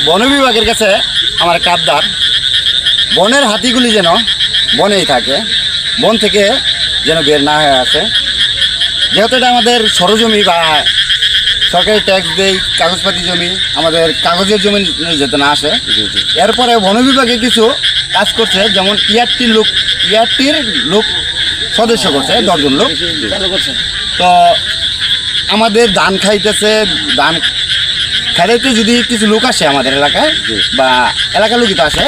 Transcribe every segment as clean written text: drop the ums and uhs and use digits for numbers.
বন বিভাগের কাছে আমার একটা আবদার, বনের হাতিগুলি যেন বনেই থাকে, বন থেকে যেন বের না হয়ে আসে। যেহেতু এটা আমাদের সরজমি বা সরকারি ট্যাক্স দেই, কাগজপাতি জমি, আমাদের কাগজের জমি যেতে না আসে। এরপরে বন বিভাগে কিছু কাজ করছে, যেমন ইয়ারটির লোক সদস্য করছে 10 জন লোক। তো আমাদের ধান খাইতেছে, ধান খেলাইতে যদি কিছু লোক আসে আমাদের এলাকায় বা এলাকার লোকই তো আসে,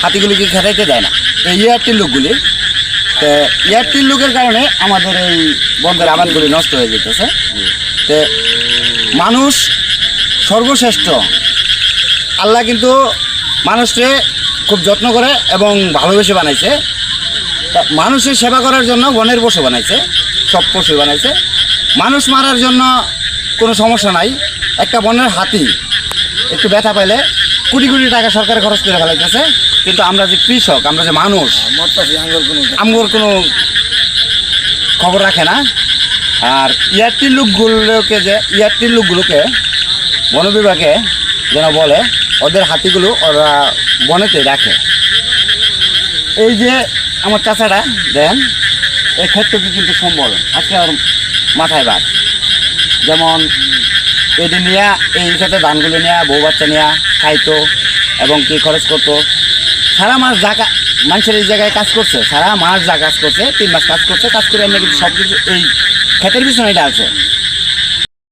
হাতিগুলিকে খেলাইতে দেয় না। তো ইয়ারটির লোকগুলি, তো ইয়ারটির লোকের কারণে আমাদের এই বন্ধের আবাদগুলি নষ্ট হয়ে যেতেছে। তো মানুষ সর্বশ্রেষ্ঠ, আল্লাহ কিন্তু মানুষকে খুব যত্ন করে এবং ভালোবেসে বানাইছে। তা মানুষের সেবা করার জন্য বনের পশু বানাইছে, সব পশু বানাইছে। মানুষ মারার জন্য কোনো সমস্যা নাই। একটা বনের হাতি একটু ব্যথা পাইলে কোটি কোটি টাকা সরকার খরচ করে ফেলাইতেছে, কিন্তু আমরা যে কৃষক, আমরা যে মানুষ, আমগর কোনো খবর রাখে না। আর ইয়ারটির লোকগুলোকে বন বিভাগে যেন বলে ওদের হাতিগুলো ওরা বনেতে রাখে। এই যে আমার চাচাটা দেন, এই ক্ষেত্রটি কিন্তু সম্বল আজকে ওর মাথায় বাদ। যেমন এটি নিয়ে, এই সাথে ধানগুলো নিয়ে, বউ বাচ্চা নিয়ে খাইতো এবং কি খরচ করতো। সারা মাস যা মানুষের এই জায়গায় কাজ করছে, সারা মাস যা কাজ করছে, 3 মাস কাজ করছে, কাজ করে এমনি কিন্তু সব কিছু এই ক্ষেতের পিছনে এটা আছে।